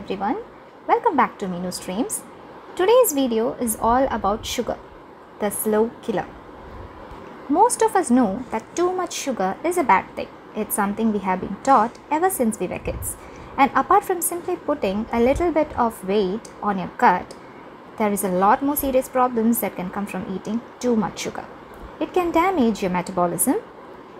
everyone, welcome back to MeenuZ DreamZ. Today's video is all about sugar, the slow killer. Most of us know that too much sugar is a bad thing. It's something we have been taught ever since we were kids. And apart from simply putting a little bit of weight on your gut, there is a lot more serious problems that can come from eating too much sugar. It can damage your metabolism,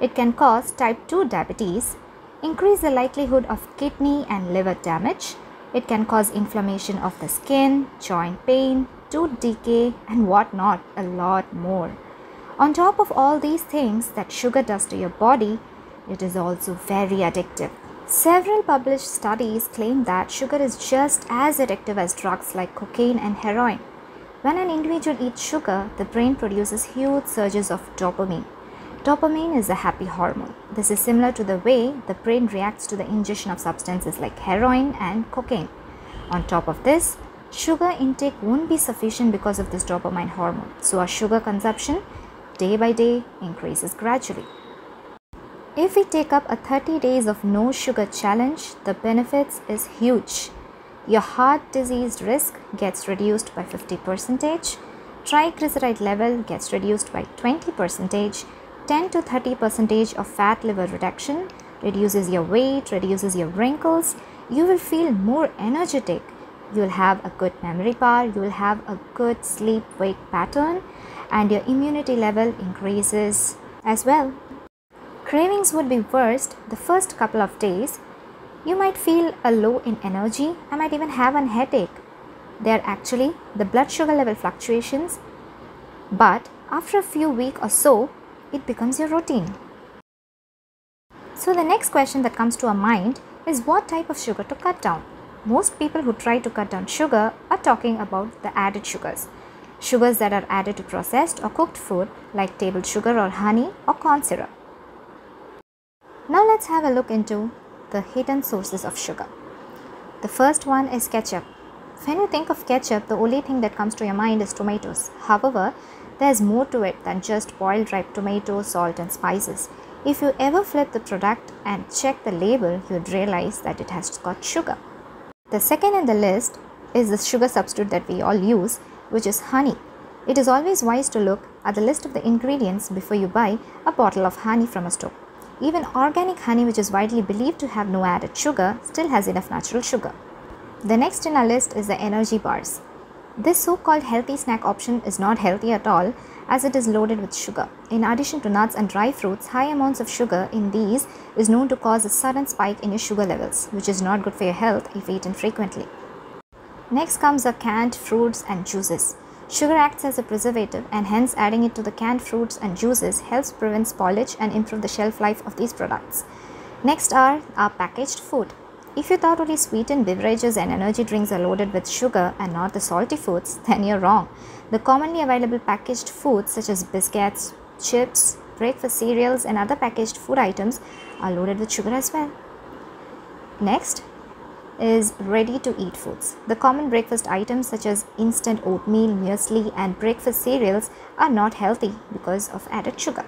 it can cause type 2 diabetes, increase the likelihood of kidney and liver damage. It can cause inflammation of the skin, joint pain, tooth decay and whatnot, a lot more. On top of all these things that sugar does to your body, it is also very addictive. Several published studies claim that sugar is just as addictive as drugs like cocaine and heroin. When an individual eats sugar, the brain produces huge surges of dopamine. Dopamine is a happy hormone. This is similar to the way the brain reacts to the ingestion of substances like heroin and cocaine. On top of this, sugar intake won't be sufficient because of this dopamine hormone. So our sugar consumption day by day increases gradually. If we take up a 30 days of no sugar challenge, the benefits is huge. Your heart disease risk gets reduced by 50%, triglyceride level gets reduced by 20%, 10 to 30% of fat liver reduction, reduces your weight, reduces your wrinkles, you will feel more energetic, you will have a good memory power, you will have a good sleep-wake pattern, and your immunity level increases as well. Cravings would be worst the first couple of days. You might feel a low in energy and might even have a headache. They are actually the blood sugar level fluctuations, but after a few weeks or so, it becomes your routine. So the next question that comes to our mind is what type of sugar to cut down. Most people who try to cut down sugar are talking about the added sugars. Sugars that are added to processed or cooked food like table sugar or honey or corn syrup. Now let's have a look into the hidden sources of sugar. The first one is ketchup. When you think of ketchup, the only thing that comes to your mind is tomatoes. However, there's more to it than just boiled ripe tomatoes, salt and spices. If you ever flip the product and check the label, you'd realize that it has got sugar. The second in the list is the sugar substitute that we all use, which is honey. It is always wise to look at the list of the ingredients before you buy a bottle of honey from a store. Even organic honey, which is widely believed to have no added sugar, still has enough natural sugar. The next in our list is the energy bars. This so-called healthy snack option is not healthy at all as it is loaded with sugar. In addition to nuts and dry fruits, high amounts of sugar in these is known to cause a sudden spike in your sugar levels, which is not good for your health if eaten frequently. Next comes the canned fruits and juices. Sugar acts as a preservative and hence adding it to the canned fruits and juices helps prevent spoilage and improve the shelf life of these products. Next are our packaged food. If you thought only sweetened beverages and energy drinks are loaded with sugar and not the salty foods, then you're wrong. The commonly available packaged foods such as biscuits, chips, breakfast cereals and other packaged food items are loaded with sugar as well. Next is ready-to-eat foods. The common breakfast items such as instant oatmeal, muesli and breakfast cereals are not healthy because of added sugar.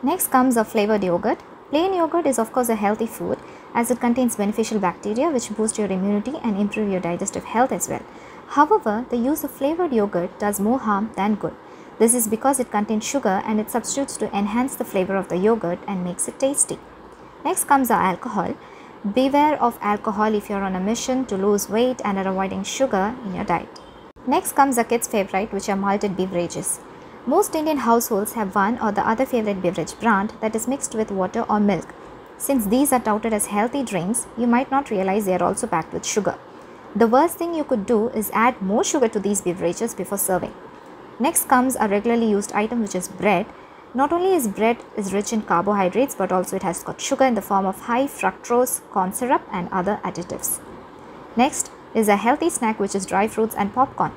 Next comes a flavored yogurt. Plain yogurt is of course a healthy food as it contains beneficial bacteria which boost your immunity and improve your digestive health as well. However, the use of flavored yogurt does more harm than good. This is because it contains sugar and it substitutes to enhance the flavor of the yogurt and makes it tasty. Next comes our alcohol. Beware of alcohol if you're on a mission to lose weight and are avoiding sugar in your diet. Next comes a kid's favorite, which are malted beverages. Most Indian households have one or the other favorite beverage brand that is mixed with water or milk. Since these are touted as healthy drinks, you might not realize they are also packed with sugar. The worst thing you could do is add more sugar to these beverages before serving. Next comes a regularly used item, which is bread. Not only is bread rich in carbohydrates, but also it has got sugar in the form of high fructose, corn syrup and other additives. Next is a healthy snack, which is dry fruits and popcorn.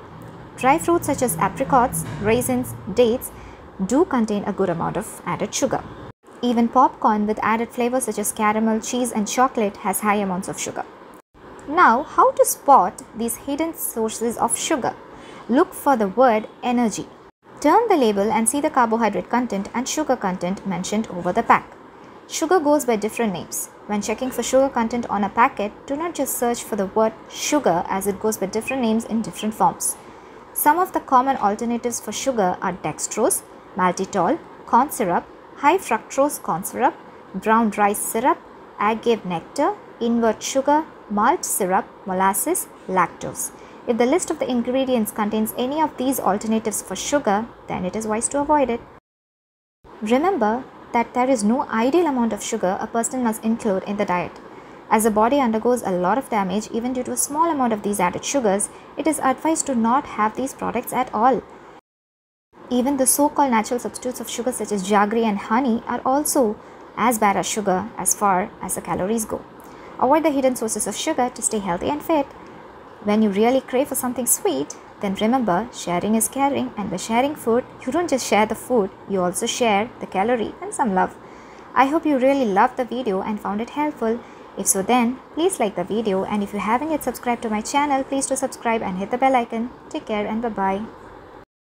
Dry fruits such as apricots, raisins, dates do contain a good amount of added sugar. Even popcorn with added flavors such as caramel, cheese and chocolate has high amounts of sugar. Now, how to spot these hidden sources of sugar? Look for the word energy. Turn the label and see the carbohydrate content and sugar content mentioned over the pack. Sugar goes by different names. When checking for sugar content on a packet, do not just search for the word sugar, as it goes by different names in different forms. Some of the common alternatives for sugar are dextrose, maltitol, corn syrup, high fructose corn syrup, brown rice syrup, agave nectar, invert sugar, malt syrup, molasses, lactose. If the list of the ingredients contains any of these alternatives for sugar, then it is wise to avoid it. Remember that there is no ideal amount of sugar a person must include in the diet. As the body undergoes a lot of damage even due to a small amount of these added sugars, it is advised to not have these products at all. Even the so-called natural substitutes of sugar such as jaggery and honey are also as bad as sugar as far as the calories go. Avoid the hidden sources of sugar to stay healthy and fit. When you really crave for something sweet, then remember, sharing is caring, and by sharing food, you don't just share the food, you also share the calorie and some love. I hope you really loved the video and found it helpful. If so, then please like the video, and if you haven't yet subscribed to my channel, please do subscribe and hit the bell icon. Take care and bye-bye.